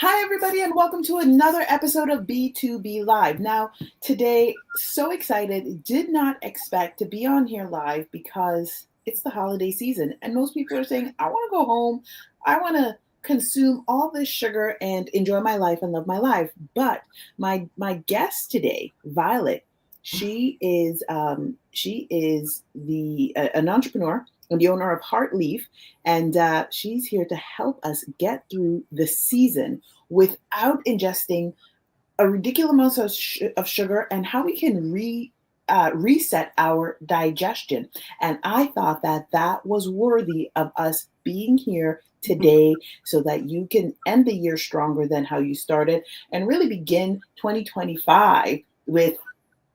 Hi, everybody, and welcome to another episode of B2B Live. Now, today, so excited, did not expect to be on here live because it's the holiday season. And most people are saying, I want to go home. I want to consume all this sugar and enjoy my life and love my life. But my guest today, Violet, she is an entrepreneur and the owner of Heartleaf, and she's here to help us get through the season without ingesting a ridiculous amount of sugar, and how we can reset our digestion. And I thought that was worthy of us being here today so that you can end the year stronger than how you started and really begin 2025 with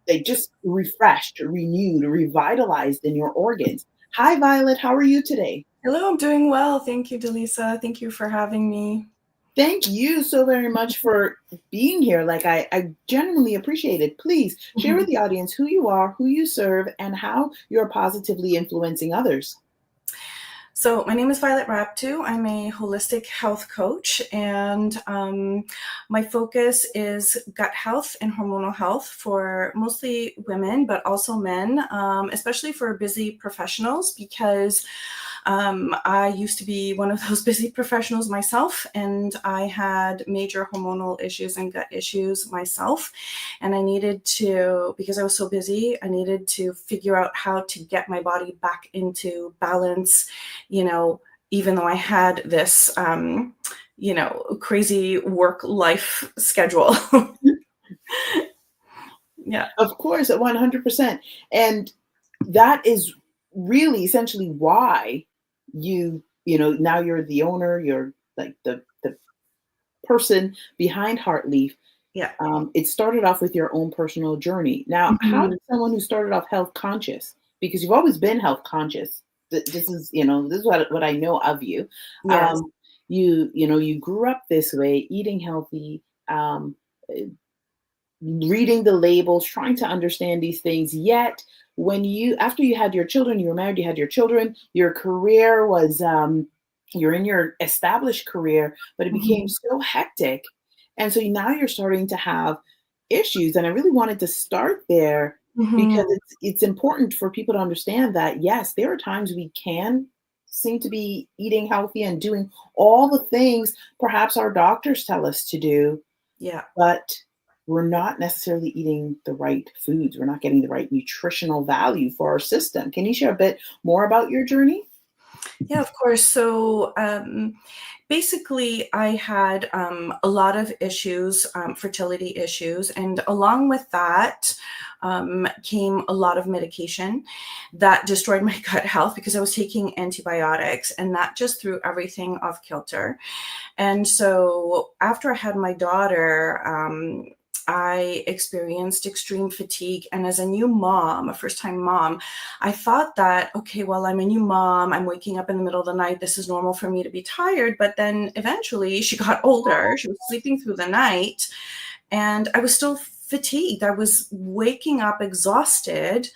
like just refreshed, renewed, revitalized in your organs. Hi, Violet. How are you today? Hello, I'm doing well. Thank you, Delisa. Thank you for having me. Thank you so very much for being here. I genuinely appreciate it. Please share with the audience who you are, who you serve, and how you're positively influencing others. So my name is Violet Raptou. I'm a holistic health coach, and my focus is gut health and hormonal health for mostly women, but also men, especially for busy professionals, because I used to be one of those busy professionals myself, and I had major hormonal issues and gut issues myself. And I needed to, because I was so busy, I needed to figure out how to get my body back into balance, even though I had this, crazy work life schedule. Yeah. Of course, 100%. And that is really essentially why now you're the owner, you're like the person behind Heartleaf. Yeah. It started off with your own personal journey. Now, how Mhm. did someone who started off health conscious, because you've always been health conscious, this is what I know of you. Yes. Um, you grew up this way, eating healthy, reading the labels, trying to understand these things. Yet, after you had your children, you were married, you had your children, your career was, you're in your established career, but it became Mhm. so hectic. And so now you're starting to have issues. And I really wanted to start there Mhm. because it's important for people to understand that, yes, there are times we can seem to be eating healthy and doing all the things perhaps our doctors tell us to do, Yeah. but we're not necessarily eating the right foods. We're not getting the right nutritional value for our system. Can you share a bit more about your journey? Yeah, of course. So basically, I had a lot of issues, fertility issues, and along with that came a lot of medication that destroyed my gut health because I was taking antibiotics, and that just threw everything off kilter. And so after I had my daughter, I experienced extreme fatigue. And as a new mom, a first time mom, I thought that, okay, well, I'm a new mom. I'm waking up in the middle of the night. This is normal for me to be tired. But then eventually she got older. She was sleeping through the night and I was still fatigued. I was waking up exhausted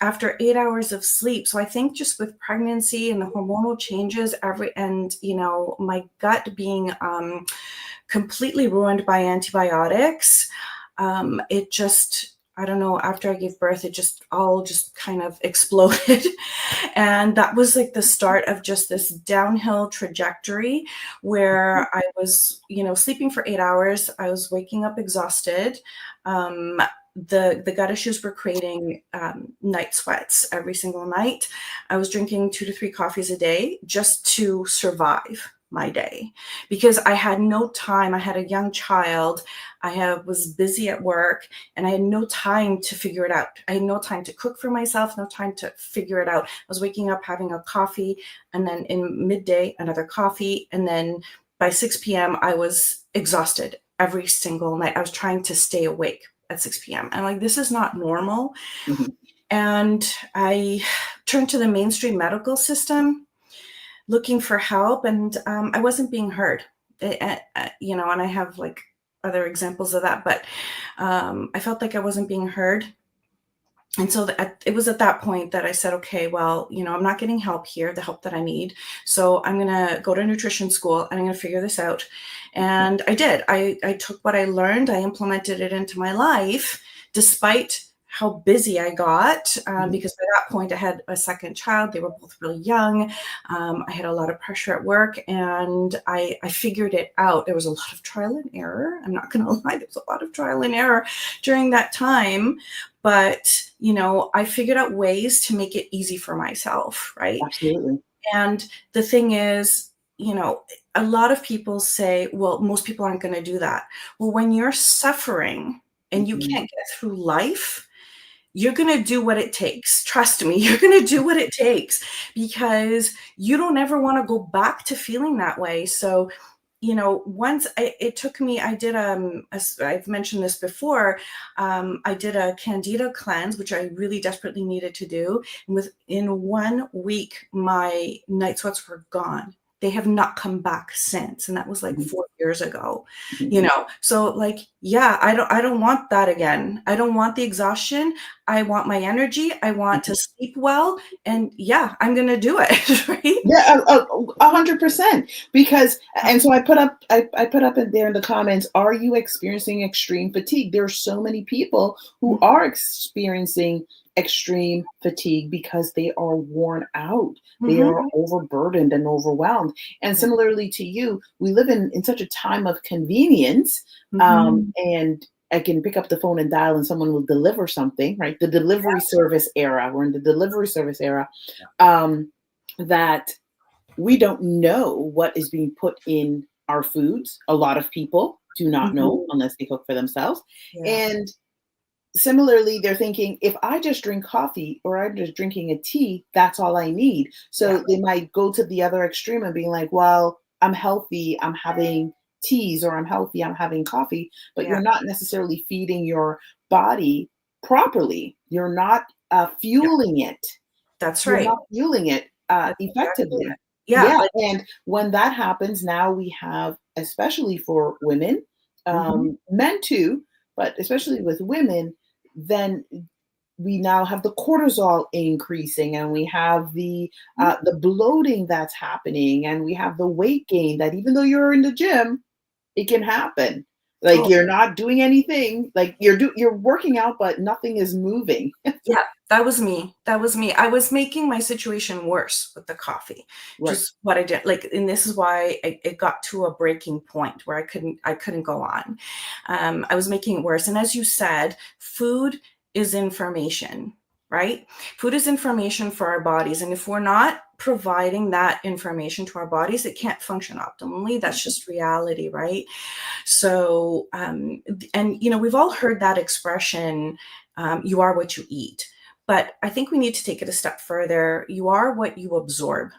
after 8 hours of sleep. So I think just with pregnancy and the hormonal changes, my gut being completely ruined by antibiotics, it just, I don't know, after I gave birth, it just all just kind of exploded. And that was like the start of just this downhill trajectory where I was, sleeping for 8 hours. I was waking up exhausted. Um, the gut issues were creating night sweats every single night. I was drinking 2 to 3 coffees a day just to survive my day because I had no time. I had a young child. Was busy at work and I had no time to figure it out. I had no time to cook for myself, no time to figure it out. I was waking up, having a coffee, and then in midday, another coffee. And then by 6 p.m., I was exhausted every single night. I was trying to stay awake at 6 p.m. I'm like, this is not normal. Mhm. And I turned to the mainstream medical system looking for help, and I wasn't being heard. And I have like other examples of that, but I felt like I wasn't being heard. And so it was at that point that I said, okay, well, I'm not getting help here, the help that I need. So I'm going to go to nutrition school and I'm going to figure this out. And I did. I took what I learned, I implemented it into my life, despite how busy I got, because by that point I had a second child. They were both really young. I had a lot of pressure at work, and I figured it out. There was a lot of trial and error. I'm not going to lie. There was a lot of trial and error during that time. But, I figured out ways to make it easy for myself, right? Absolutely. And the thing is, a lot of people say, well, most people aren't going to do that. Well, when you're suffering and you can't get through life, you're going to do what it takes. Trust me, you're going to do what it takes, because you don't ever want to go back to feeling that way. So, once it took me, I did, I've mentioned this before, I did a candida cleanse, which I really desperately needed to do. And within 1 week, my night sweats were gone. They have not come back since. And that was like 4 years ago, so like, yeah, I don't want that again. I don't want the exhaustion. I want my energy. I want to sleep well. And yeah, I'm going to do it. Right. Yeah, 100%. Because, and so I put up in there in the comments, are you experiencing extreme fatigue? There are so many people who are experiencing extreme fatigue because they are worn out. They are overburdened and overwhelmed. And similarly to you, we live in such a time of convenience, and I can pick up the phone and dial and someone will deliver something, right? The delivery service era. We're in the delivery service era. That we don't know what is being put in our foods. A lot of people do not know unless they cook for themselves. And similarly, they're thinking, if I just drink coffee or I'm just drinking a tea, that's all I need. So they might go to the other extreme and being like, well, I'm healthy, I'm having teas, or I'm healthy, I'm having coffee, but you're not necessarily feeding your body properly. You're not fueling it. That's You're right. not fueling it effectively. Exactly. Yeah. And when that happens, now we have, especially for women, men too, but especially with women, then we now have the cortisol increasing, and we have the bloating that's happening, and we have the weight gain that, even though you're in the gym, it can happen. Like you're not doing anything, like you're working out, but nothing is moving. Yeah, that was me. I was making my situation worse with the coffee, just what I did. Like, and this is why it got to a breaking point where I couldn't go on. I was making it worse. And as you said, food is information, right? Food is information for our bodies. And if we're not providing that information to our bodies, it can't function optimally. That's just reality, right? So, and we've all heard that expression, you are what you eat. But I think we need to take it a step further. You are what you absorb,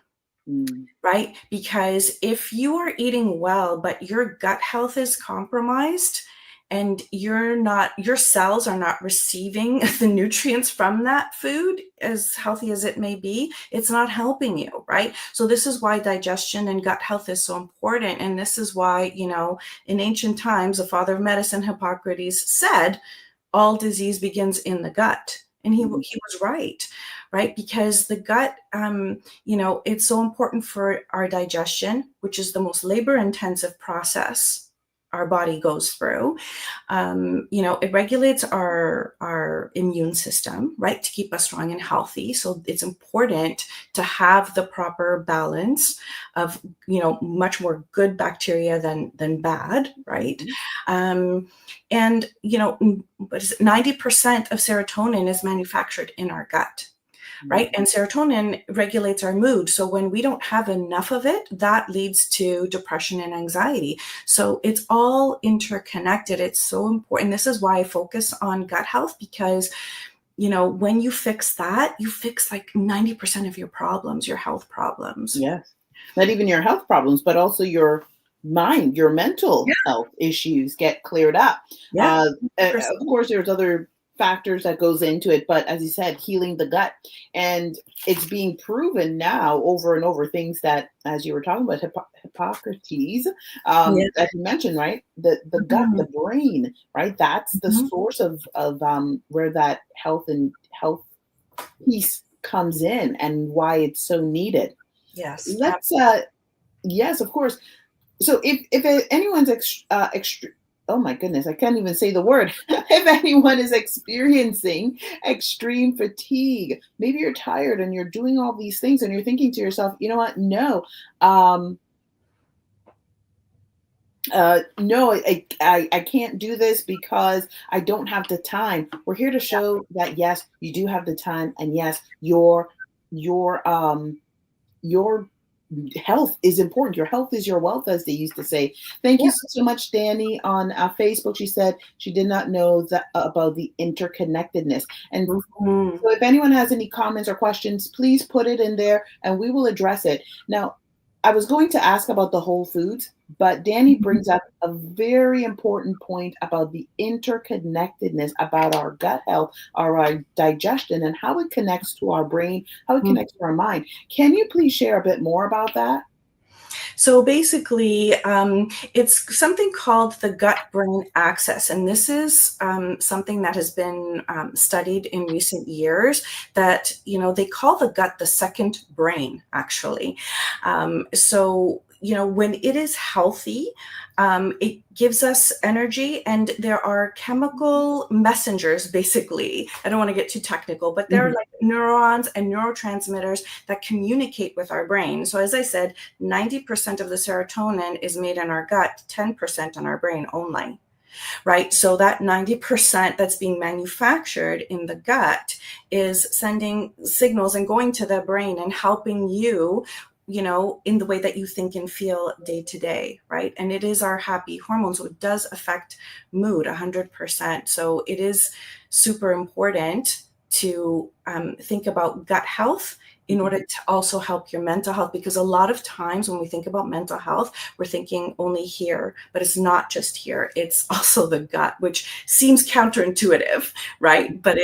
right? Because if you are eating well, but your gut health is compromised, and your cells are not receiving the nutrients from that food, as healthy as it may be, it's not helping you, right? So this is why digestion and gut health is so important. And this is why, in ancient times, the father of medicine, Hippocrates, said, all disease begins in the gut. And he was right? Because the gut, it's so important for our digestion, which is the most labor-intensive process our body goes through. It regulates our immune system, right, to keep us strong and healthy. So it's important to have the proper balance of, much more good bacteria than bad, right? And 90% of serotonin is manufactured in our gut. Right. And serotonin regulates our mood. So when we don't have enough of it, that leads to depression and anxiety. So it's all interconnected. It's so important. This is why I focus on gut health, because, when you fix that, you fix like 90% of your problems, your health problems. Yes. Not even your health problems, but also your mind, your mental health issues get cleared up. Of course, there's other factors that goes into it, but as you said, healing the gut. And it's being proven now over and over, things that, as you were talking about, Hippocrates, Yeah. as you mentioned, right? The gut, Mhm. the brain, right? That's the Mhm. source of where that health piece comes in and why it's so needed. Yes, Let's yes, of course. So if anyone's oh my goodness, I can't even say the word. If anyone is experiencing extreme fatigue, maybe you're tired and you're doing all these things and you're thinking to yourself, you know what? No, um, no, I can't do this because I don't have the time. We're here to show that yes, you do have the time, and yes, your health is important. Your health is your wealth, as they used to say. Thank yeah. you so much, Danny, on Facebook. She said she did not know that about the interconnectedness. And Mhm. so if anyone has any comments or questions, please put it in there and we will address it. Now, I was going to ask about the whole foods, but Danny Mhm. brings up a very important point about the interconnectedness about our gut health, our digestion, and how it connects to our brain, how it Mhm. connects to our mind. Can you please share a bit more about that? So basically, it's something called the gut-brain axis, and this is something that has been studied in recent years. That they call the gut the second brain, actually. When it is healthy, it gives us energy, and there are chemical messengers. Basically, I don't want to get too technical, but there are Mhm. like neurons and neurotransmitters that communicate with our brain. So as I said, 90% of the serotonin is made in our gut, 10% in our brain only, right? So that 90% that's being manufactured in the gut is sending signals and going to the brain and helping you, in the way that you think and feel day to day, right? And it is our happy hormone. So it does affect mood 100%. So it is super important to think about gut health in Mhm. order to also help your mental health, because a lot of times when we think about mental health, we're thinking only here, but it's not just here, it's also the gut, which seems counterintuitive, right? But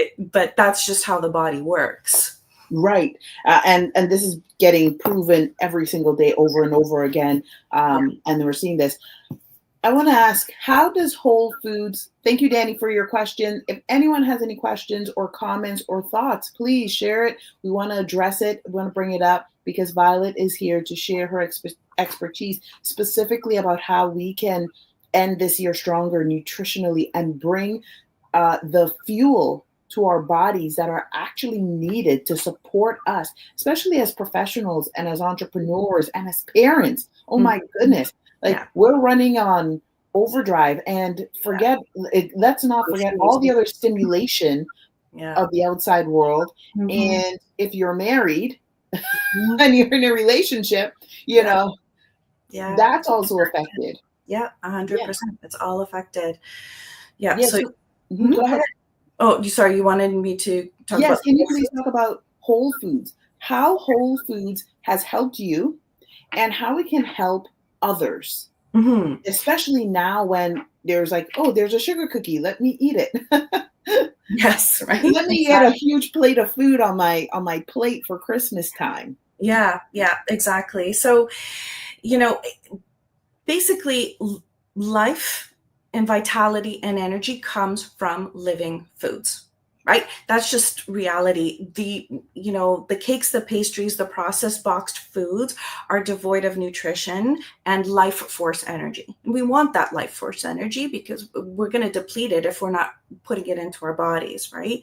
that's just how the body works. Right. And this is getting proven every single day over and over again. Yeah. And we're seeing this. I want to ask, how does Whole Foods, thank you, Danny, for your question. If anyone has any questions or comments or thoughts, please share it. We want to address it. We want to bring it up because Violet is here to share her expertise specifically about how we can end this year stronger nutritionally and bring the fuel to our bodies that are actually needed to support us, especially as professionals and as entrepreneurs and as parents. Oh Mhm. my goodness. Like Yeah. we're running on overdrive and Yeah. forget it, let's not forget all the other stimulation Yeah. of the outside world. Hmm. And if you're married Hmm. and you're in a relationship, you Yeah. know, Yeah. that's also affected. Yeah. a hundred Yeah. percent. It's all affected. Yeah. Yeah. So So mhm, go go ahead. ahead. Oh, sorry. You wanted me to talk Yes, about can you whole please foods? talk about Whole Foods? How Whole Foods has helped you and how it can help others, Hmm. especially now when there's like, oh, there's a sugar cookie, let me eat it. Yes. Right. Let me get a Exactly. huge plate of food on my plate for Christmas time. Yeah. Yeah. Exactly. So, you know, basically, life and vitality and energy comes from living foods, right? That's just reality. The cakes, the pastries, the processed boxed foods are devoid of nutrition and life force energy. We want that life force energy because we're going to deplete it if we're not putting it into our bodies, right?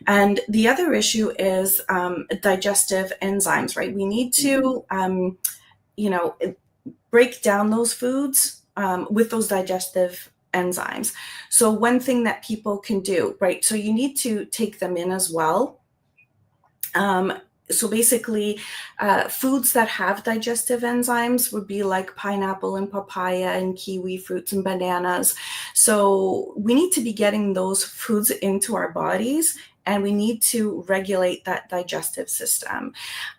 And the other issue is digestive enzymes, right? We need to you know break down those foods with those digestive enzymes. So one thing that people can do, right? So you need to take them in as well. Um, so basically, foods that have digestive enzymes would be like pineapple and papaya and kiwi fruits and bananas. So we need to be getting those foods into our bodies, and we need to regulate that digestive system.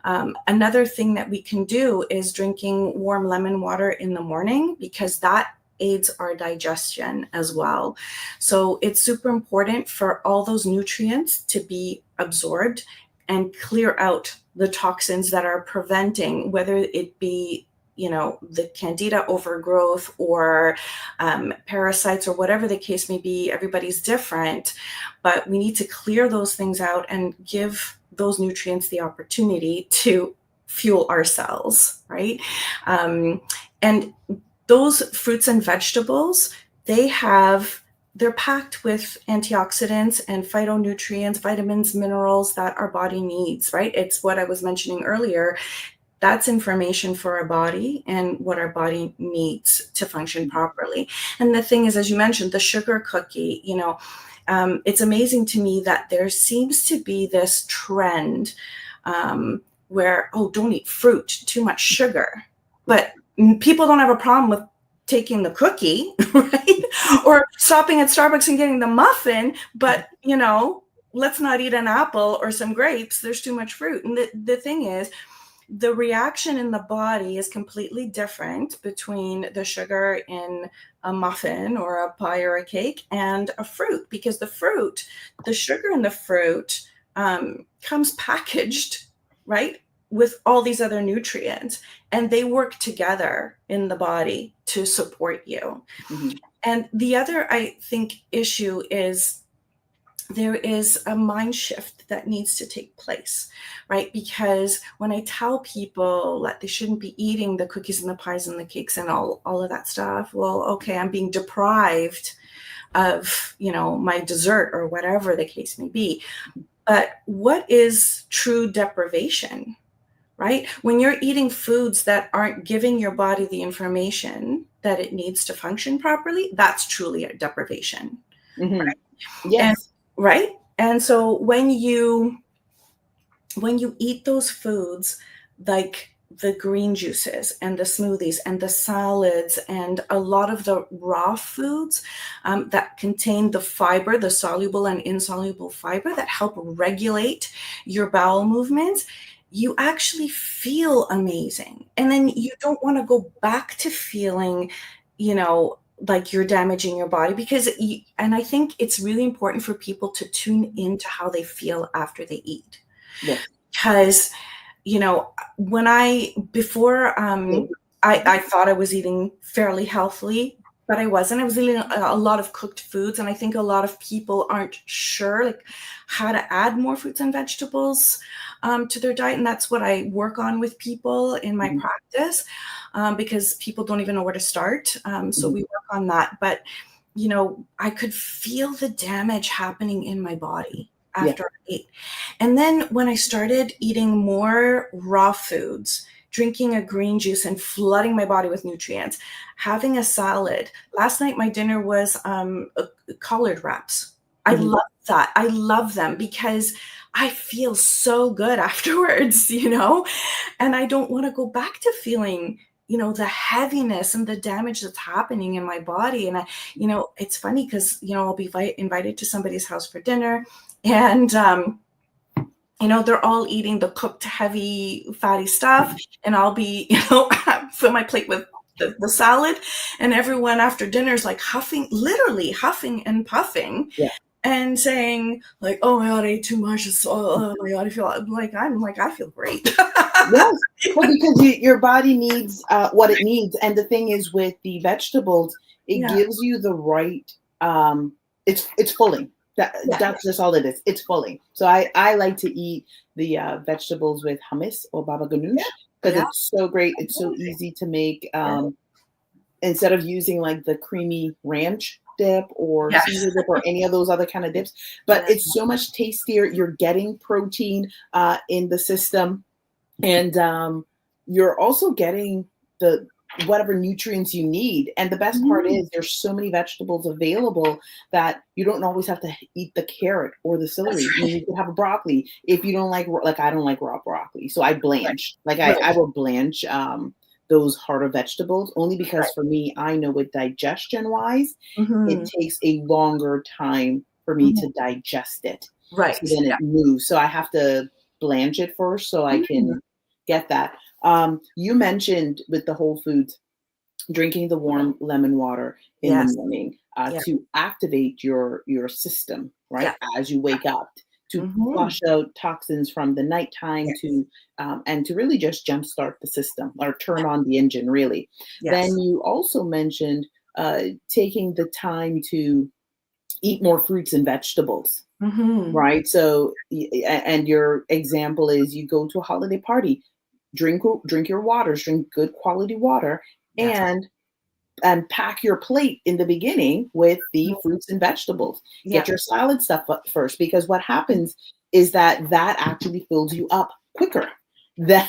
Another thing that we can do is drinking warm lemon water in the morning, because that aids our digestion as well. So it's super important for all those nutrients to be absorbed and clear out the toxins that are preventing, whether it be the candida overgrowth or parasites or whatever the case may be. Everybody's different, but we need to clear those things out and give those nutrients the opportunity to fuel our cells, right? And those fruits and vegetables, they're packed with antioxidants and phytonutrients, vitamins, minerals that our body needs, right? It's what I was mentioning earlier. That's information for our body and what our body needs to function properly. And the thing is, as you mentioned, the sugar cookie, it's amazing to me that there seems to be this trend where, don't eat fruit, too much sugar. But people don't have a problem with taking the cookie, right? Or stopping at Starbucks and getting the muffin, but, let's not eat an apple or some grapes. There's too much fruit. And the thing is, the reaction in the body is completely different between the sugar in a muffin or a pie or a cake and a fruit, because the sugar in the fruit comes packaged, right, with all these other nutrients, and they work together in the body to support you. Mm-hmm. And the other, I think, issue is there is a mind shift that needs to take place, right? Because when I tell people that they shouldn't be eating the cookies and the pies and the cakes and all of that stuff, well, okay, I'm being deprived of, my dessert or whatever the case may be. But what is true deprivation, right? When you're eating foods that aren't giving your body the information that it needs to function properly, that's truly a deprivation. Mm-hmm. Right? Yes. Right? And so when you eat those foods, like the green juices and the smoothies and the salads and a lot of the raw foods that contain the fiber, the soluble and insoluble fiber that help regulate your bowel movements, you actually feel amazing. And then you don't want to go back to feeling, like you're damaging your body, and I think it's really important for people to tune into how they feel after they eat. Yeah. Because, before I thought I was eating fairly healthily, but I wasn't. I was eating a lot of cooked foods, and I think a lot of people aren't sure how to add more fruits and vegetables to their diet, and that's what I work on with people in my practice, because people don't even know where to start. So we work on that. But I could feel the damage happening in my body after I ate, and then when I started eating more raw foods, drinking a green juice and flooding my body with nutrients, having a salad. Last night, my dinner was collard wraps. I love that. I love them because I feel so good afterwards, and I don't want to go back to feeling, the heaviness and the damage that's happening in my body. And it's funny because, I'll be invited to somebody's house for dinner, and they're all eating the cooked, heavy, fatty stuff. And I'll be, fill my plate with the salad. And everyone after dinner is literally huffing and puffing. Yeah. And saying oh my God, I ate too much. Oh my God, I feel I feel great. Yes, well, because your body needs what it needs. And the thing is with the vegetables, it gives you the right, it's fulling. That's just all it is. It's fulling. So I like to eat the vegetables with hummus or baba ganoush because it's so great. It's so easy to make. Instead of using the creamy ranch dip or Caesar dip or any of those other kind of dips, but it's so much tastier. You're getting protein in the system, and you're also getting the whatever nutrients you need. And the best part is there's so many vegetables available that you don't always have to eat the carrot or the celery. You can have a broccoli if you don't like I don't like raw broccoli, so I blanch. I will blanch those harder vegetables only because for me, I know with digestion wise, it takes a longer time for me to digest it. Right. So then it moves. So I have to blanch it first so I can get that. You mentioned with the whole foods, drinking the warm lemon water in the Yes. morning Yeah. to activate your system, Yeah. right? As you wake up, to Mhm. flush out toxins from the nighttime, Yes. and to really just jumpstart the system or Yeah. turn on the engine, really. Then Yes. you also mentioned taking the time to eat more fruits and vegetables, Mhm. right? So, and your example is you go to a holiday party, drink your waters, drink good quality water, Yes. and pack your plate in the beginning with the Mhm. fruits and vegetables. Get Yeah. your salad stuff up first, because what happens is that actually fills you up quicker than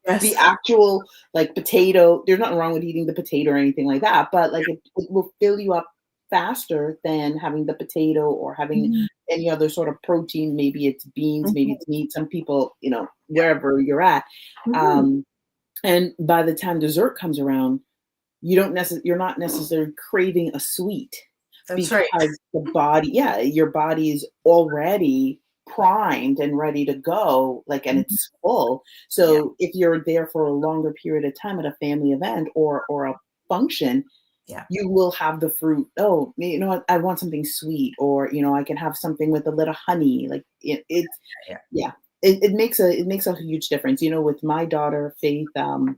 the Yes. actual like potato. There's nothing wrong with eating the potato or anything like that, but like it will fill you up faster than having the potato or having Mhm. any other sort of protein. Maybe it's beans, maybe Mhm. it's meat. Some people, Yeah. wherever you're at. Mhm. Um, and by the time dessert comes around, you're not necessarily craving a sweet, That's right. because your body is already primed and ready to go, like, and Mhm. it's full. Yeah. So if you're there for a longer period of time at a family event or a function, Yeah. you will have the fruit. Oh, you know what, I want something sweet, or I can have something with a little honey. Like it's Yeah. yeah. It makes a huge difference. With my daughter Faith, I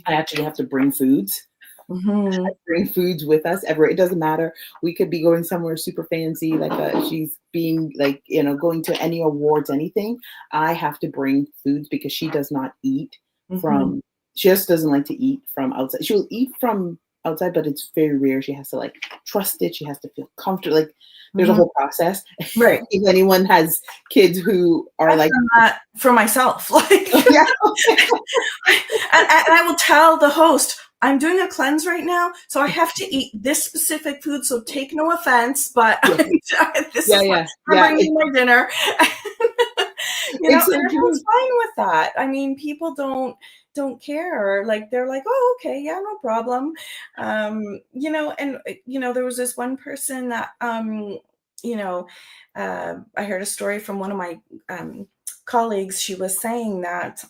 actually have to Mhm. bring foods with us ever. It doesn't matter. We could be going somewhere super fancy, like she's being like, going to any awards, anything. I have to bring foods because she does not eat Mhm. from, she just doesn't like to eat from outside. She'll eat from outside, but it's very rare. She has to like trust it. She has to feel comfortable. Like there's a Mhm. whole process. Right. If anyone has kids who are I've like, done that for myself. Like, oh, yeah, and I will tell the host, I'm doing a cleanse right now, so I have to eat this specific food. So take no offense, but yeah, this yeah, is what yeah, I'm yeah. bringing my dinner. It's And so everyone's true. fine with that. I mean, people don't care. Like they're like, oh, okay, yeah, no problem. And there was this one person that you know, I heard a story from one of my colleagues. She was saying that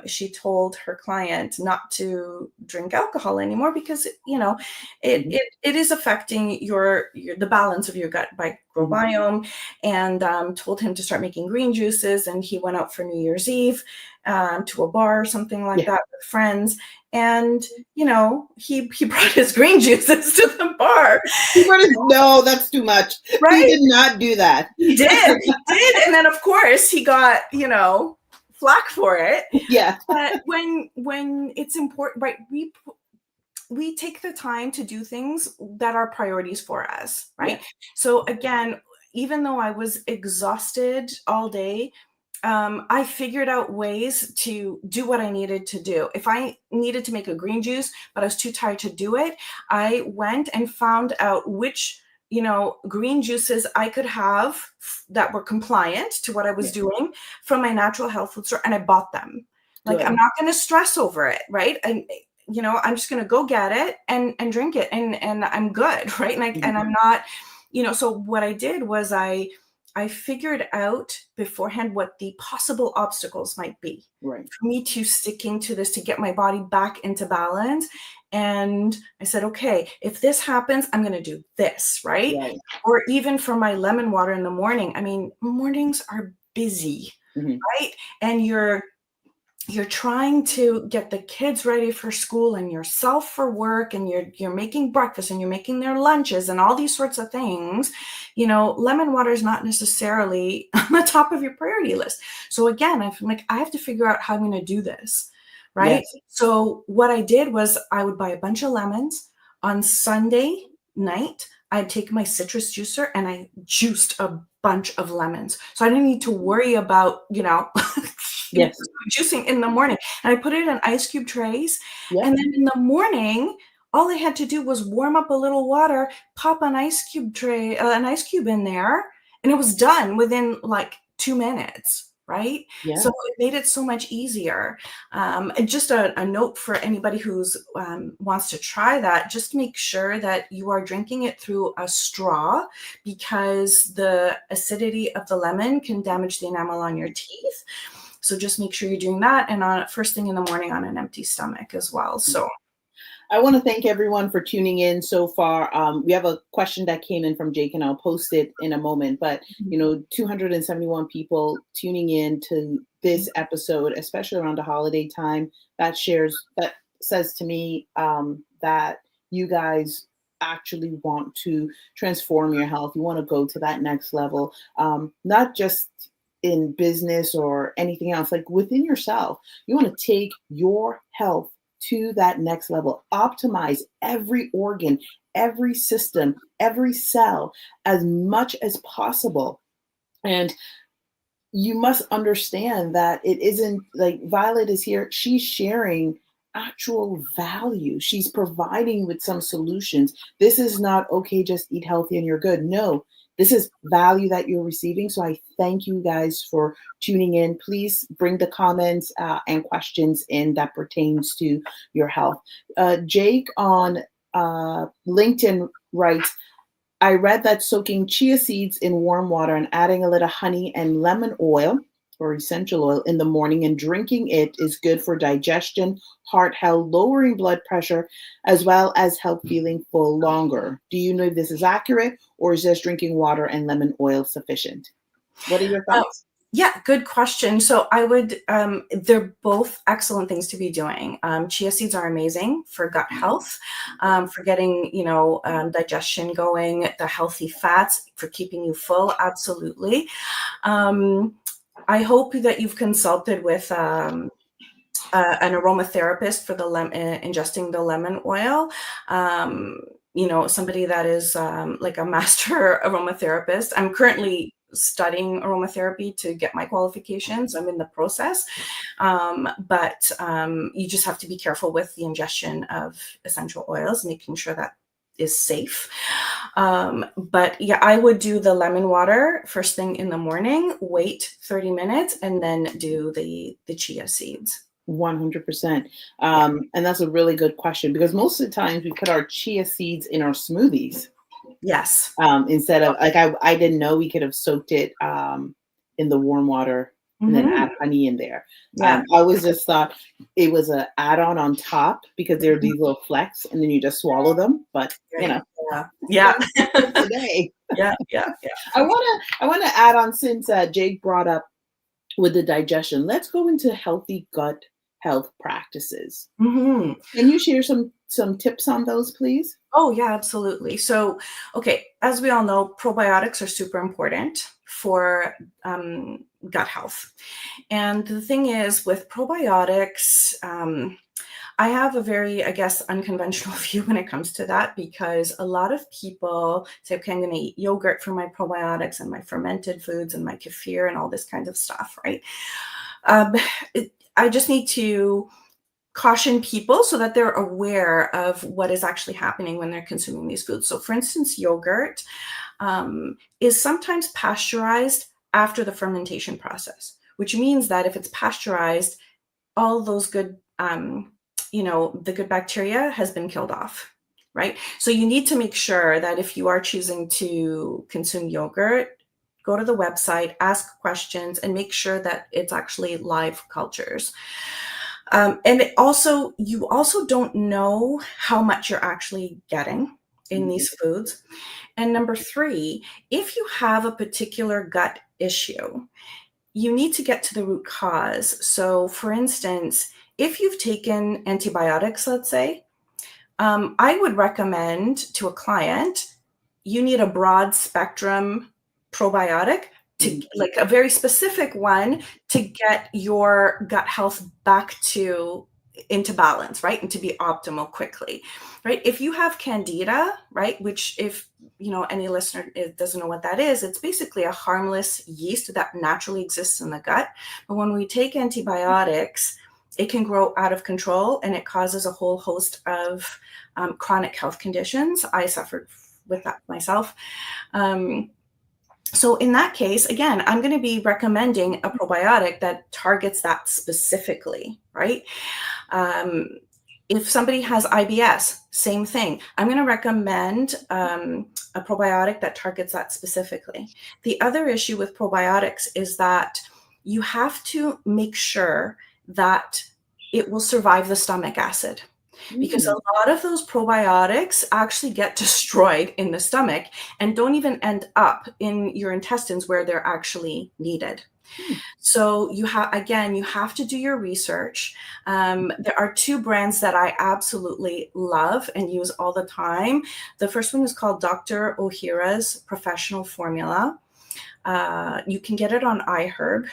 she told her client not to drink alcohol anymore because it Mhm, it, it is affecting the balance of your gut mhm. microbiome, and told him to start making green juices. And he went out for New Year's Eve to a bar or something like Yeah. that with friends, and he brought his green juices to the bar. No, that's too much. He Right. did not do that. He did, and then, of course, he got, flack for it. Yeah. But when it's important, right, we take the time to do things that are priorities for us, Yeah. right? So again, even though I was exhausted all day, I figured out ways to do what I needed to do. If I needed to make a green juice, but I was too tired to do it, I went and found out which, green juices I could have that were compliant to what I was Yeah. doing from my natural health food store, and I bought them. Like, I'm Good. not going to stress over it, right? And I'm just going to go get it and drink it, and I'm good, right? And Mhm. I'm not, so what I did was I figured out beforehand what the possible obstacles might be Right. for me to sticking to this, to get my body back into balance. And I said, okay, if this happens, I'm going to do this, right? Right. Or even for my lemon water in the morning. I mean, mornings are busy, Mhm. right? And you're trying to get the kids ready for school and yourself for work, and you're making breakfast and you're making their lunches and all these sorts of things. Lemon water is not necessarily on the top of your priority list. So again, I'm like, I have to figure out how I'm going to do this, right? Yes. So what I did was I would buy a bunch of lemons. On Sunday night, I'd take my citrus juicer and I juiced a bunch of lemons, so I didn't need to worry about Yes. juicing in the morning. And I put it in ice cube trays. Yep. And then in the morning, all I had to do was warm up a little water, pop an an ice cube in there, and it was done within like 2 minutes. Right. Yeah. So it made it so much easier. And just a note for anybody who's wants to try that, just make sure that you are drinking it through a straw, because the acidity of the lemon can damage the enamel on your teeth. So just make sure you're doing that, and on first thing in the morning on an empty stomach as well. So I want to thank everyone for tuning in so far. We have a question that came in from Jake, and I'll post it in a moment. But 271 people tuning in to this episode, especially around the holiday time. That says to me that you guys actually want to transform your health. You want to go to that next level, not just in business or anything else, like within yourself. You want to take your health to that next level, optimize every organ, every system, every cell as much as possible. And you must understand that it isn't like Violet is here. She's sharing actual value. She's providing with some solutions. This is not, okay, just eat healthy and you're good. No, this is value that you're receiving. So I thank you guys for tuning in. Please bring the comments and questions in that pertains to your health. Jake on LinkedIn writes, I read that soaking chia seeds in warm water and adding a little honey and lemon oil or essential oil in the morning and drinking it is good for digestion, heart health, lowering blood pressure, as well as help feeling full longer. Do you know if this is accurate, or is just drinking water and lemon oil sufficient? What are your thoughts? Yeah, good question. So I would, they're both excellent things to be doing. Chia seeds are amazing for gut health, for getting, digestion going, the healthy fats, for keeping you full. Absolutely. I hope that you've consulted with an aromatherapist for ingesting the lemon oil. Somebody that is like a master aromatherapist. I'm currently studying aromatherapy to get my qualifications. I'm in the process. But you just have to be careful with the ingestion of essential oils, making sure that is safe. But yeah, I would do the lemon water first thing in the morning, wait 30 minutes, and then do the chia seeds. 100%. And that's a really good question, because most of the times we put our chia seeds in our smoothies. Yes. Instead of, like, I didn't know we could have soaked it in the warm water and then add honey in there. Yeah. I always just thought it was an add-on on top because there are these little flecks and then you just swallow them. But yeah. Today. Yeah. I wanna add on, since Jake brought up with the digestion, let's go into healthy gut health practices. Can you share some tips on those, please? Oh, yeah, absolutely. So, okay, as we all know, probiotics are super important for gut health. And the thing is, with probiotics, I have a very, I guess, unconventional view when it comes to that, because a lot of people say, okay, I'm going to eat yogurt for my probiotics and my fermented foods and my kefir and all this kind of stuff, right? I just need to caution people so that they're aware of what is actually happening when they're consuming these foods. So for instance, yogurt is sometimes pasteurized after the fermentation process, which means that if it's pasteurized, all those good, the good bacteria has been killed off, right? So you need to make sure that if you are choosing to consume yogurt, go to the website, ask questions, and make sure that it's actually live cultures. And you also don't know how much you're actually getting in these foods. And number 3, if you have a particular gut issue, you need to get to the root cause. So for instance, if you've taken antibiotics, let's say, I would recommend to a client, you need a broad spectrum probiotic, to like a very specific one, to get your gut health back into balance, right? And to be optimal quickly, right? If you have candida, right, which if any listener doesn't know what that is, it's basically a harmless yeast that naturally exists in the gut. But when we take antibiotics, it can grow out of control and it causes a whole host of chronic health conditions. I suffered with that myself. So in that case, again, I'm going to be recommending a probiotic that targets that specifically, right? If somebody has IBS, same thing. I'm going to recommend a probiotic that targets that specifically. The other issue with probiotics is that you have to make sure that it will survive the stomach acid. because a Mm. lot of those probiotics actually get destroyed in the stomach and don't even end up in your intestines where they're actually needed. Mm. So you have to do your research. There are two brands that I absolutely love and use all the time. The first one is called Dr. Ohhira's Professional Formula. You can get it on iHerb.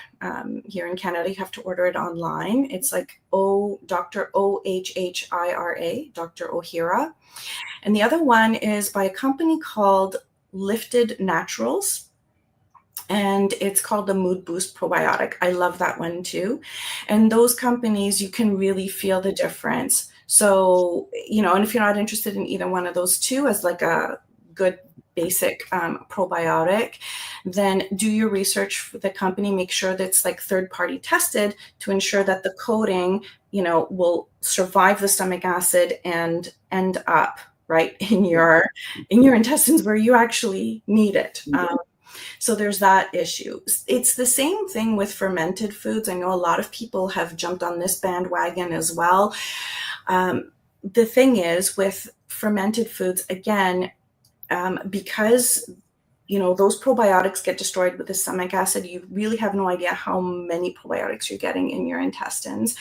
Here in Canada, you have to order it online. It's like Dr. Ohhira, Dr. Ohhira. And the other one is by a company called Lifted Naturals, and it's called the Mood Boost Probiotic. I love that one too. And those companies, you can really feel the difference. So, and if you're not interested in either one of those two as like a good basic probiotic, then do your research for the company. Make sure that it's like third-party tested to ensure that the coating, will survive the stomach acid and end up right in your intestines where you actually need it. So there's that issue. It's the same thing with fermented foods. I know a lot of people have jumped on this bandwagon as well. The thing is with fermented foods, again, because those probiotics get destroyed with the stomach acid, you really have no idea how many probiotics you're getting in your intestines.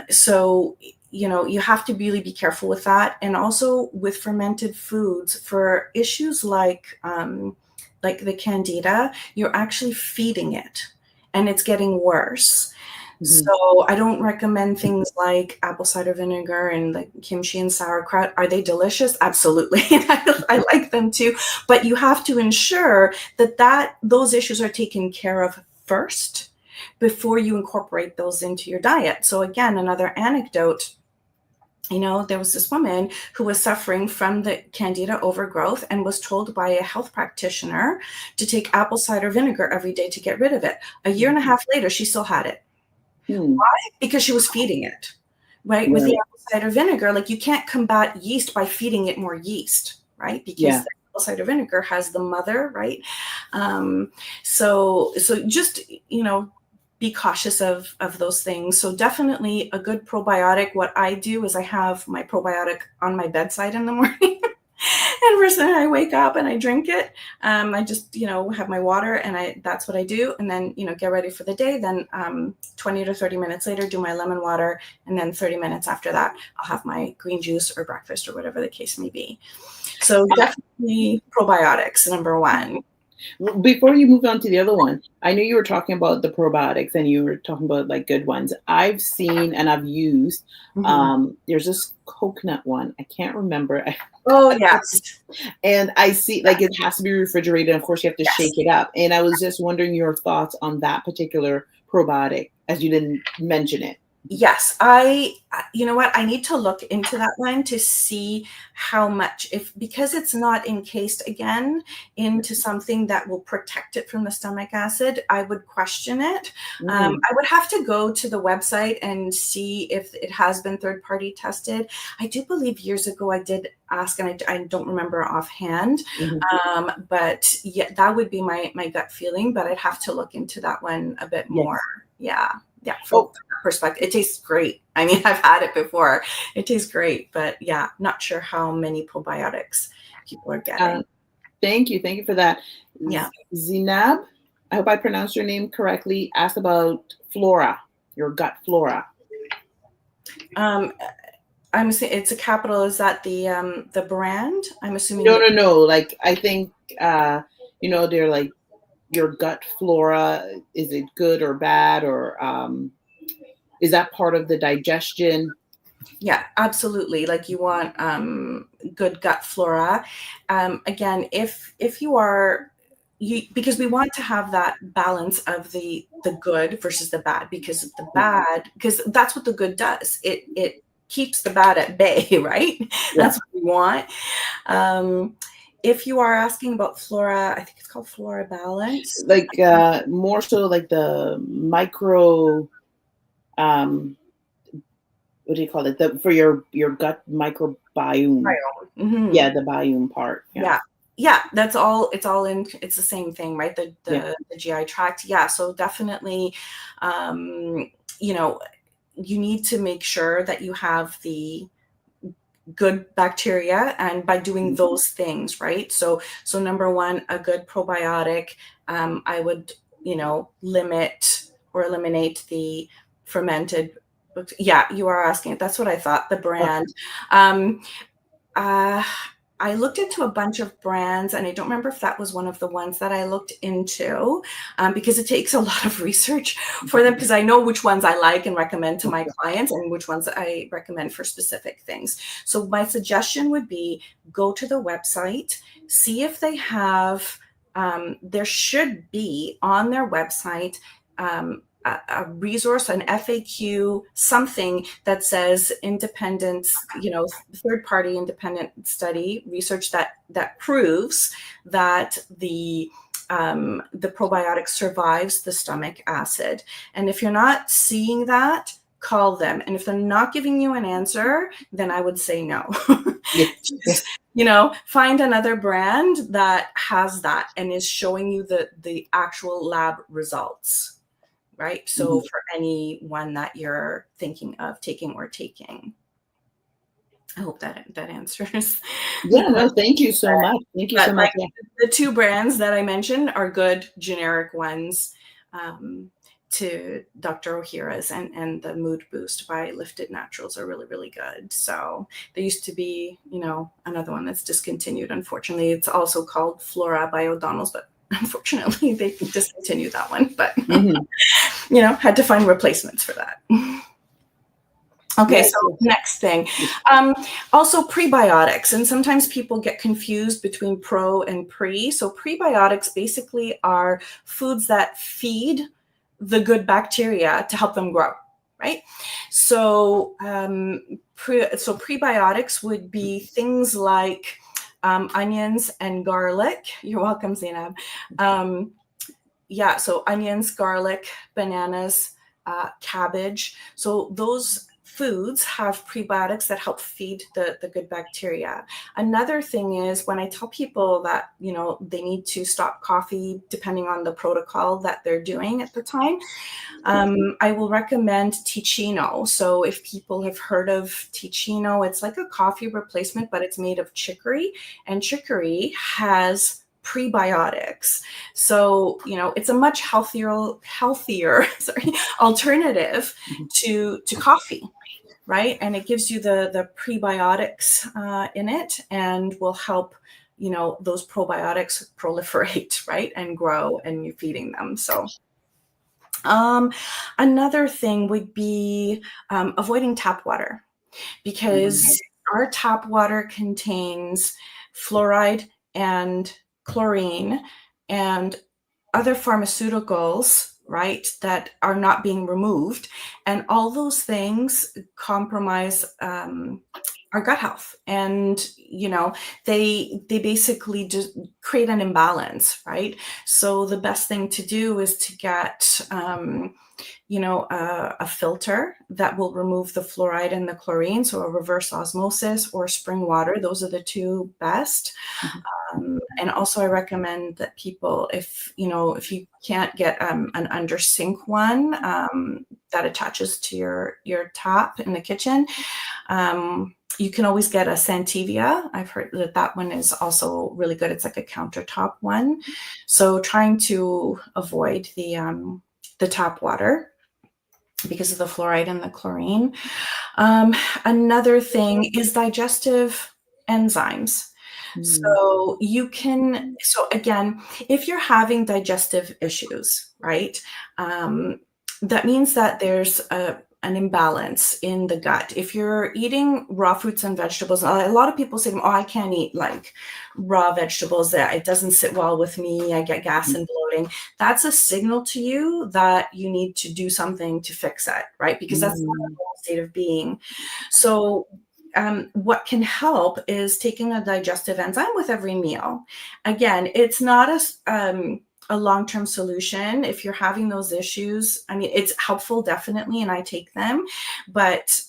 So you have to really be careful with that. And also with fermented foods, for issues like the candida, you're actually feeding it and it's getting worse. Mm-hmm. So I don't recommend things like apple cider vinegar and like kimchi and sauerkraut. Are they delicious? Absolutely. I like them too. But you have to ensure that those issues are taken care of first before you incorporate those into your diet. So again, another anecdote, there was this woman who was suffering from the candida overgrowth and was told by a health practitioner to take apple cider vinegar every day to get rid of it. A year and a half later, she still had it. Mm. Why? Because she was feeding it, right? With the apple cider vinegar, like you can't combat yeast by feeding it more yeast, right? Because the apple cider vinegar has the mother, right? So just, be cautious of those things. So definitely a good probiotic. What I do is I have my probiotic on my bedside in the morning. And first thing I wake up and I drink it. I just, have my water and that's what I do. And then, get ready for the day. Then 20 to 30 minutes later, do my lemon water. And then 30 minutes after that, I'll have my green juice or breakfast or whatever the case may be. So definitely probiotics, number one. Before you move on to the other one, I knew you were talking about the probiotics and you were talking about like good ones. I've seen and I've used, there's this coconut one. I can't remember. Oh, yes. And I see like it has to be refrigerated. And of course, you have to shake it up. And I was just wondering your thoughts on that particular probiotic as you didn't mention it. Yes, you know what? I need to look into that one to see how much, because it's not encased again into something that will protect it from the stomach acid, I would question it. I would have to go to the website and see if it has been third-party tested. I do believe years ago I did ask, and I don't remember offhand, but yeah, that would be my gut feeling, but I'd have to look into that one a bit more. Yeah. From that perspective, it tastes great. I mean, I've had it before. It tastes great, but yeah, not sure how many probiotics people are getting. Thank you for that. Yeah. Zinab, I hope I pronounced your name correctly, asked about flora, your gut flora. I'm assuming it's a capital. Is that the brand? I'm assuming. No. Like I think they're like, your gut flora, is it good or bad, or is that part of the digestion? Yeah, absolutely. Like you want good gut flora. Again, if you are because we want to have that balance of the good versus the bad, because that's what the good does. It keeps the bad at bay, right? That's what we want. If you are asking about flora, I think it's called Flora Balance. Like more so like the micro, what do you call it? For your gut microbiome. Yeah, the biome part. Yeah, that's all. It's all in. It's the same thing, right? The GI tract. Yeah, so definitely, you need to make sure that you have the good bacteria, and by doing those things, right? So number one, a good probiotic. I would, limit or eliminate the fermented. Yeah, you are asking. That's what I thought. The brand. Um, uh, I looked into a bunch of brands, and I don't remember if that was one of the ones that I looked into, because it takes a lot of research for them, because I know which ones I like and recommend to my clients and which ones I recommend for specific things. So my suggestion would be go to the website, see if they have, there should be on their website a resource, an FAQ, something that says independent, third-party independent study research that proves that the probiotic survives the stomach acid. And if you're not seeing that, call them. And if they're not giving you an answer, then I would say no. Yes. Find another brand that has that and is showing you the actual lab results. Right. So for any one that you're thinking of taking. I hope that answers. Yeah, no, thank you so much. Thank you so much. Like, the two brands that I mentioned are good generic ones, to Dr. Ohhira's, and the Mood Boost by Lifted Naturals are really, really good. So there used to be, another one that's discontinued. Unfortunately, it's also called Flora by O'Donnell's, but unfortunately they discontinued that one. But had to find replacements for that. Okay, yes. So next thing, also prebiotics, and sometimes people get confused between pro and pre. So prebiotics basically are foods that feed the good bacteria to help them grow, right? So prebiotics would be things like onions and garlic. You're welcome, Zainab. So onions, garlic, bananas, cabbage. So those foods have prebiotics that help feed the good bacteria. Another thing is, when I tell people that, they need to stop coffee, depending on the protocol that they're doing at the time, I will recommend Ticino. So if people have heard of Ticino, it's like a coffee replacement, but it's made of chicory, and chicory has prebiotics. So, it's a much healthier alternative to coffee, right? And it gives you the prebiotics in it, and will help, those probiotics proliferate, right, and grow, and you're feeding them. So another thing would be avoiding tap water, because our tap water contains fluoride and chlorine and other pharmaceuticals, right, that are not being removed. And all those things compromise our gut health. And, they basically just create an imbalance, right? So the best thing to do is to get, a filter that will remove the fluoride and the chlorine. So a reverse osmosis or spring water, those are the two best. And also I recommend that people, if you can't get an under sink one that attaches to your tap in the kitchen, you can always get a Santivia. I've heard that one is also really good. It's like a countertop one. So trying to avoid the tap water because of the fluoride and the chlorine. Another thing is digestive enzymes. So again, if you're having digestive issues, right, that means that there's an imbalance in the gut. If you're eating raw fruits and vegetables, a lot of people say, oh, I can't eat like raw vegetables, that it doesn't sit well with me, I get gas and bloating. That's a signal to you that you need to do something to fix it, right? Because that's not a normal state of being. So what can help is taking a digestive enzyme with every meal. Again, it's not a long-term solution if you're having those issues. I mean, it's helpful, definitely, and I take them, but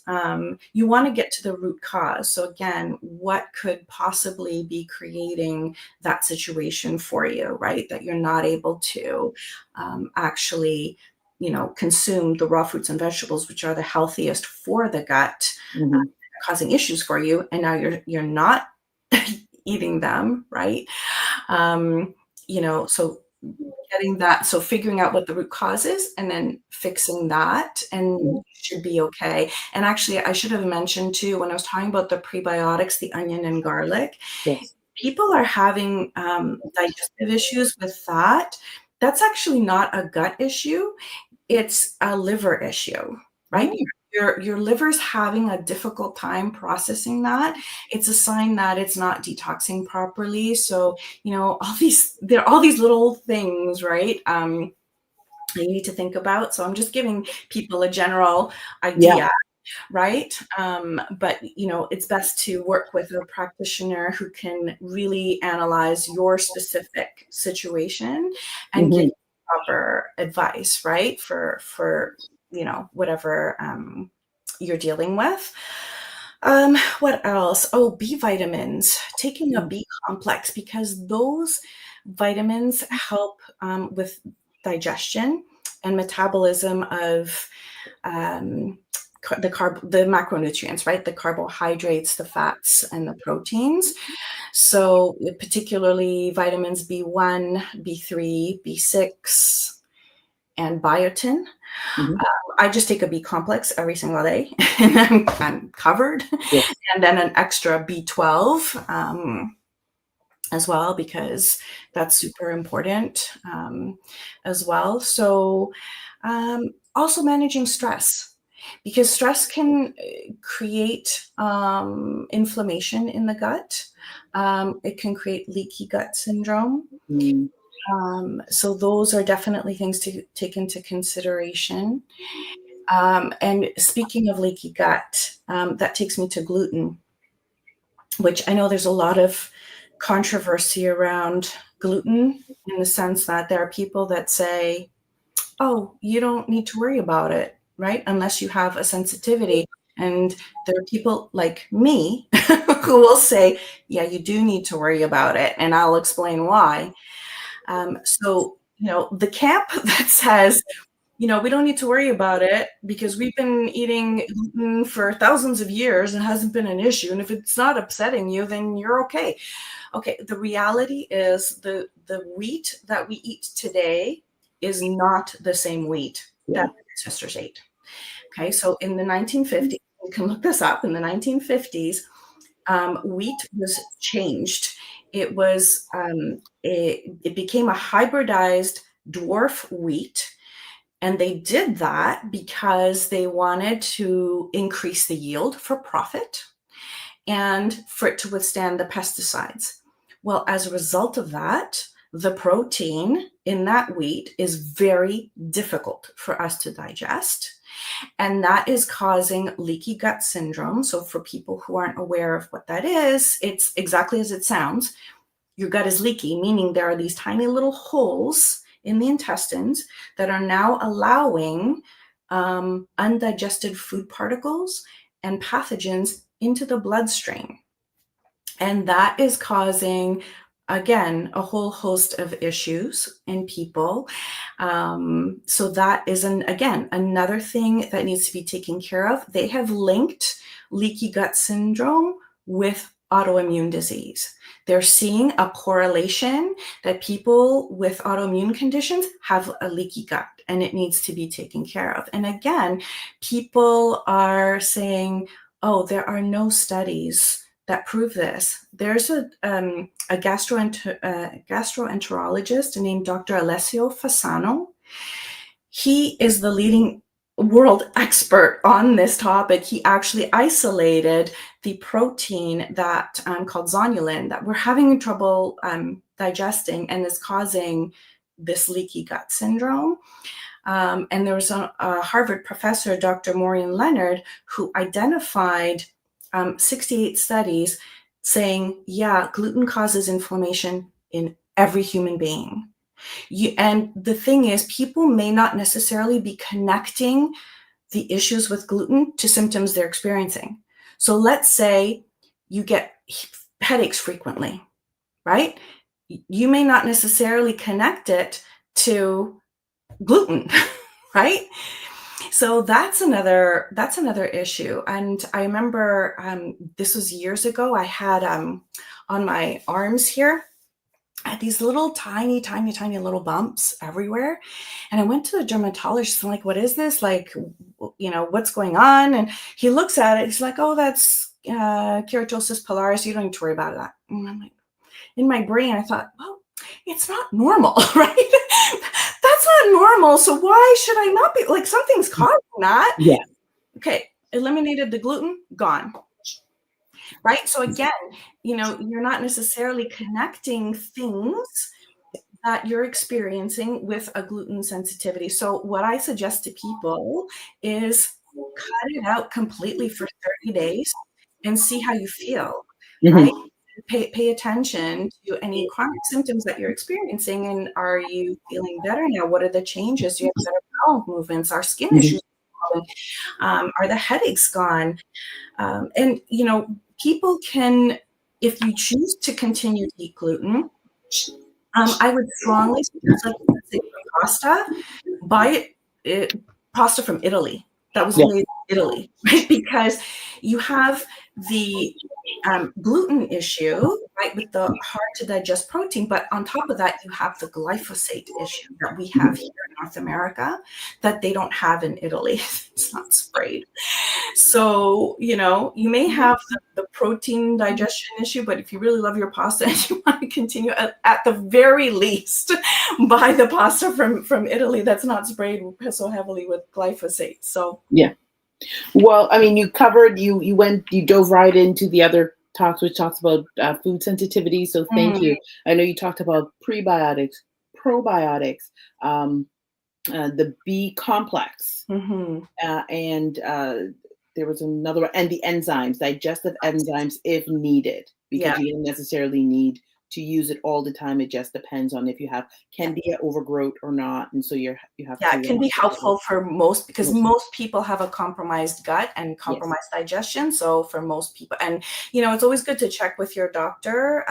you want to get to the root cause. So again, what could possibly be creating that situation for you, right? That you're not able to actually, consume the raw fruits and vegetables, which are the healthiest for the gut. causing issues for you, and now you're not eating them, right? So getting that, so figuring out what the root cause is and then fixing that, and you should be okay. And actually, I should have mentioned too, when I was talking about the prebiotics, the onion and garlic, Yes. people are having digestive issues with that. That's actually not a gut issue. It's a liver issue, right? Oh. Your liver's having a difficult time processing that. It's a sign that it's not detoxing properly. So, there are all these little things, right? You need to think about. So I'm just giving people a general Yeah. idea, right? But it's best to work with a practitioner who can really analyze your specific situation and give Hmm. you proper advice, right? For whatever you're dealing with. What else? Oh, B vitamins, taking a B complex, because those vitamins help with digestion and metabolism of the macronutrients, right? The carbohydrates, the fats, and the proteins. So particularly vitamins B1, B3, B6, and biotin. Hmm. I just take a B complex every single day, and I'm covered. Yes. And then an extra B12 as well, because that's super important as well. So also managing stress, because stress can create inflammation in the gut. It can create leaky gut syndrome. Mm. So those are definitely things to take into consideration. And speaking of leaky gut, that takes me to gluten, which I know there's a lot of controversy around gluten, in the sense that there are people that say, oh, you don't need to worry about it, right? Unless you have a sensitivity. And there are people like me who will say, yeah, you do need to worry about it. And I'll explain why. So, the camp that says, we don't need to worry about it because we've been eating gluten for thousands of years and it hasn't been an issue. And if it's not upsetting you, then you're okay. Okay, the reality is the wheat that we eat today is not the same wheat that Yeah. our ancestors ate. Okay, so in the 1950s, you can look this up, in the 1950s, wheat was changed. It was it became a hybridized dwarf wheat, and they did that because they wanted to increase the yield for profit and for it to withstand the pesticides. Well, as a result of that, the protein in that wheat is very difficult for us to digest. And that is causing leaky gut syndrome. So, for people who aren't aware of what that is, it's exactly as it sounds. Your gut is leaky, meaning there are these tiny little holes in the intestines that are now allowing undigested food particles and pathogens into the bloodstream. And that is causing, again, a whole host of issues in people. So that is, again, another thing that needs to be taken care of. They have linked leaky gut syndrome with autoimmune disease. They're seeing a correlation that people with autoimmune conditions have a leaky gut, and it needs to be taken care of. And again, people are saying, oh, there are no studies that prove this. There's a gastroenterologist named Dr. Alessio Fasano. He is the leading world expert on this topic. He actually isolated the protein that called zonulin that we're having trouble digesting and is causing this leaky gut syndrome. And there was a Harvard professor, Dr. Maureen Leonard, who identified 68 studies saying, yeah, gluten causes inflammation in every human being. And the thing is, people may not necessarily be connecting the issues with gluten to symptoms they're experiencing. So let's say you get headaches frequently, right? You may not necessarily connect it to gluten, right? So that's another issue. And I remember this was years ago. I had on my arms here, I had these little tiny, tiny, tiny little bumps everywhere. And I went to the dermatologist. I'm like, what is this? Like, what's going on? And he looks at it. He's like, oh, that's keratosis pilaris. You don't need to worry about that. And I'm like, in my brain, I thought, well, it's not normal, right? That's not normal. So why should I not be like something's causing that? Yeah. Okay, eliminated the gluten, gone. Right. So again, you're not necessarily connecting things that you're experiencing with a gluten sensitivity. So what I suggest to people is cut it out completely for 30 days and see how you feel, right? Hmm. Pay attention to any chronic symptoms that you're experiencing. And are you feeling better now? What are the changes? Do you have better bowel movements? Are skin Hmm. issues gone? Are the headaches gone? And, people can, if you choose to continue to eat gluten, I would strongly suggest, like, let's say for pasta, buy pasta from Italy that was Yeah. made in Italy, right? Because you have the gluten issue, right, with the hard to digest protein. But on top of that, you have the glyphosate issue that we have here in North America that they don't have in Italy. It's not sprayed. So, you may have the protein digestion issue, but if you really love your pasta and you want to continue, at the very least, buy the pasta from Italy that's not sprayed so heavily with glyphosate. So, Yeah. Well, I mean, you dove right into the other talks, which talks about food sensitivity. So thank mm, you. I know you talked about prebiotics, probiotics, um, the B complex, mhm. and there was another one, and the enzymes, digestive enzymes, if needed, Yeah. because you don't necessarily need to use it all the time. It just depends on if you have candida overgrowth or not, and so you have Yeah, to. it can be helpful for most because Most- most people have a compromised gut and yes. compromised digestion. So for most people, and it's always good to check with your doctor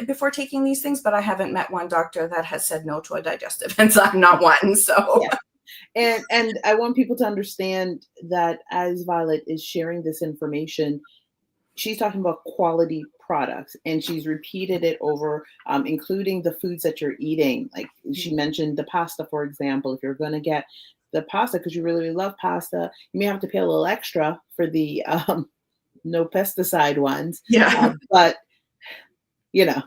before taking these things. But I haven't met one doctor that has said no to a digestive enzyme, not one. So Yeah. And I want people to understand that as Violet is sharing this information, she's talking about quality products, and she's repeated it over, including the foods that you're eating. Like she mentioned the pasta, for example. If you're going to get the pasta because you really, really love pasta, you may have to pay a little extra for the no pesticide ones. yeah, But you know,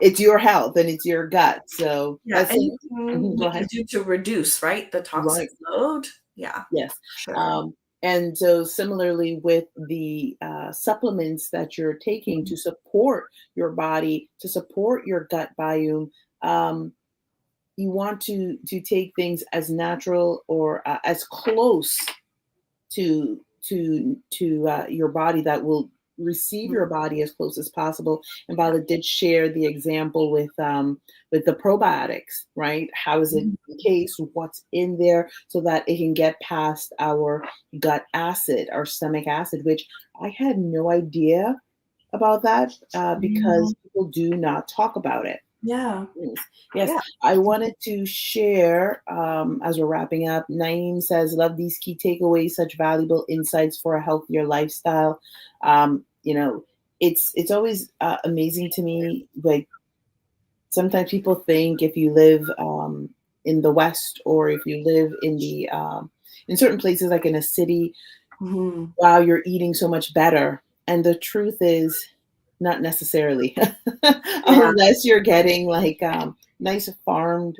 it's your health and it's your gut. So yeah, that's it. anything Mhm, go we can ahead. do to reduce, right, the toxic Right. load. Yeah, Yes. sure. And so, similarly, with the supplements that you're taking to support your body, to support your gut biome, um, you want to take things as natural or as close to your body that will receive Mhm. your body as close as possible. And Yeah. Violet did share the example with the probiotics, right? How is it Mhm. the case? What's in there so that it can get past our gut acid, our stomach acid, which I had no idea about that Mhm. because people do not talk about it. Yeah. Yes, yes. Yeah. I wanted to share as we're wrapping up. Naeem says, "Love these key takeaways, such valuable insights for a healthier lifestyle." It's always amazing to me. Like sometimes people think if you live in the West or if you live in certain places, like in a city, Mhm. wow, you're eating so much better. And the truth is, not necessarily, Yeah. unless you're getting like nice farmed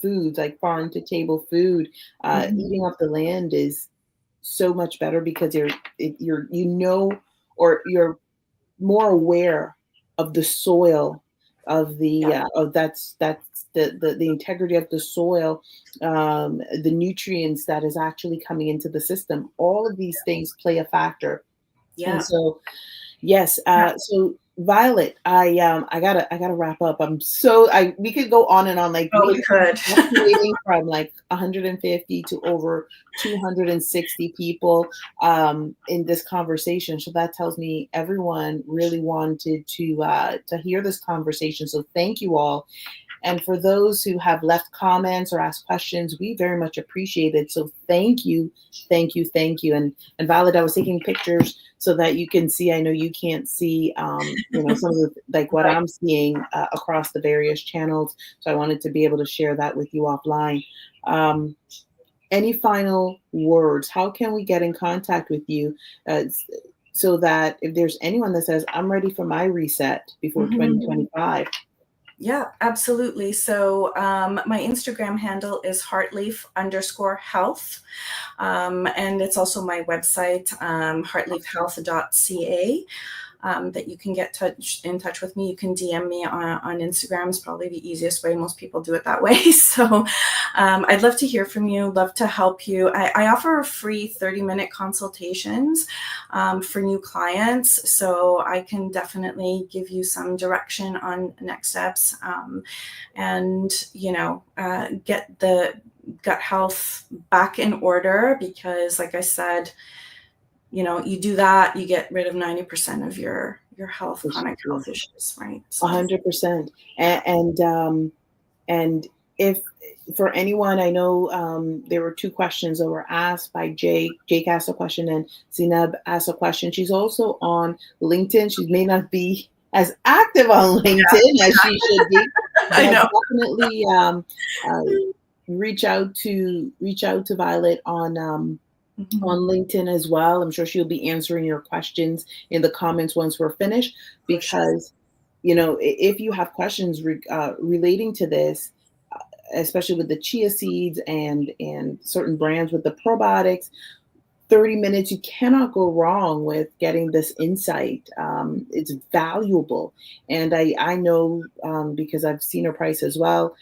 foods, like farm to table food. Mhm. Eating off the land is so much better because you're or you're more aware of the soil, of Yeah. that's the integrity of the soil, the nutrients that is actually coming into the system. All of these things play a factor, and Yeah. so yes. Yeah. So Violet, I gotta wrap up. We could go on and on. Like Oh, we we could. fluctuating from like 150 to over 260 people in this conversation. So that tells me everyone really wanted to hear this conversation. So thank you all. And for those who have left comments or asked questions, we very much appreciate it. So thank you, thank you, thank you. And Violet, I was taking pictures so that you can see. I know you can't see, some of the, like what Right. I'm seeing across the various channels. So I wanted to be able to share that with you offline. Any final words? How can we get in contact with you so that if there's anyone that says, I'm ready for my reset before Mhm. 2025? Yeah, absolutely. So my Instagram handle is heartleaf_health. And it's also my website, heartleafhealth.ca. That you can get in touch with me. You can DM me on Instagram. Is probably the easiest way. Most people do it that way. So I'd love to hear from you, love to help you. I offer free 30-minute consultations for new clients. So I can definitely give you some direction on next steps and, get the gut health back in order, because like I said, you do that, you get rid of 90% of your health, chronic Yeah, health issues, right? So 100%. And if for anyone, I know there were two questions that were asked by Jake. Jake asked a question and Zinab asked a question. She's also on LinkedIn. She may not be as active on LinkedIn as she should be, I but know. definitely reach out to Violet on LinkedIn as well. I'm sure she'll be answering your questions in the comments once we're finished, For sure. because if you have questions relating to this, especially with the chia seeds and certain brands with the probiotics, 30 minutes, you cannot go wrong with getting this insight. It's valuable. And I know, because I've seen her price as well.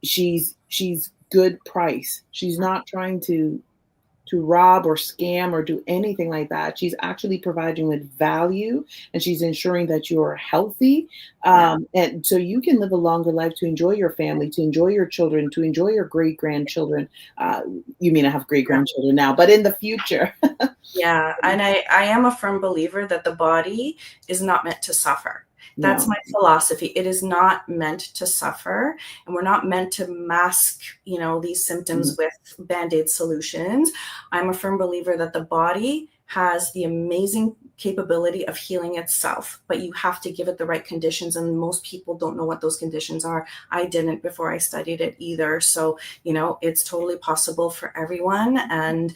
She's good price. She's not trying to rob or scam or do anything like that. She's actually providing with value, and she's ensuring that you're healthy. Yeah. And so you can live a longer life, to enjoy your family, to enjoy your children, to enjoy your great grandchildren. You mean I have great grandchildren now, but in the future. Yeah. And I am a firm believer that the body is not meant to suffer. That's No. my philosophy. It is not meant to suffer, and we're not meant to mask, these symptoms with Band-Aid solutions. I'm a firm believer that the body has the amazing capability of healing itself, but you have to give it the right conditions. And most people don't know what those conditions are. I didn't before I studied it either. So, it's totally possible for everyone. And,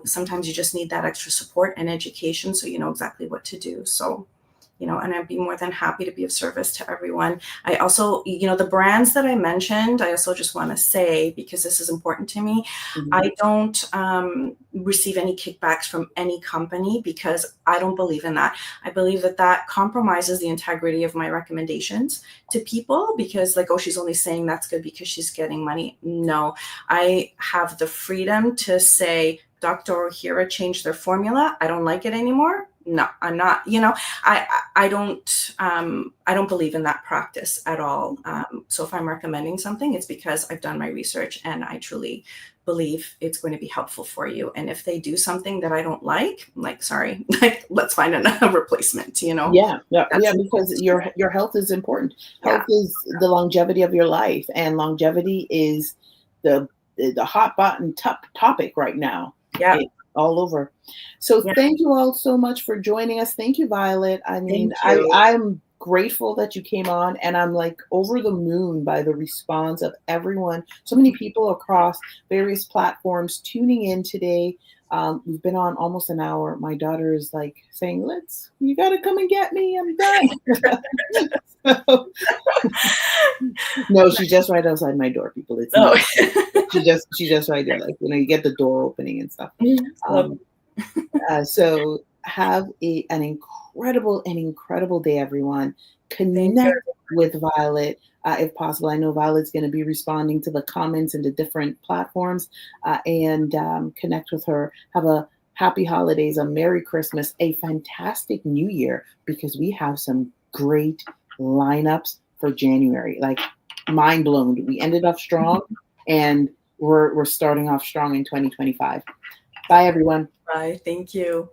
sometimes you just need that extra support and education so you know exactly what to do. So, and I'd be more than happy to be of service to everyone. I also, the brands that I mentioned, I also just want to say, because this is important to me, Mhm. I don't receive any kickbacks from any company, because I don't believe in that. I believe that compromises the integrity of my recommendations to people, because like, oh, she's only saying that's good because she's getting money. No, I have the freedom to say, Dr. Ohira changed their formula. I don't like it anymore. No, I'm not, I don't believe in that practice at all. So if I'm recommending something, it's because I've done my research and I truly believe it's going to be helpful for you. And if they do something that I don't like, I'm like, sorry, like, let's find a replacement, Yeah, That's because your health is important. Health yeah, is the longevity of your life, and longevity is the hot button topic right now. yeah, It's all over. So yeah. thank you all so much for joining us. Thank you, Violet. I mean, Thank you. I'm grateful that you came on, and I'm like over the moon by the response of everyone. So many people across various platforms tuning in today. We've been on almost an hour. My daughter is like saying, you got to come and get me. I'm done. So, no, she's just right outside my door, people. It's Oh, not. She's just right there. Like, you get the door opening and stuff. love. Um, so have an incredible day, everyone. Thank you. Connect with Violet if possible. I know Violet's going to be responding to the comments in the different platforms, and connect with her. Have a happy holidays, a Merry Christmas, a fantastic New Year, because we have some great lineups for January. Like, mind blown. We ended off strong, and we're starting off strong in 2025. Bye, everyone. Bye. Thank you.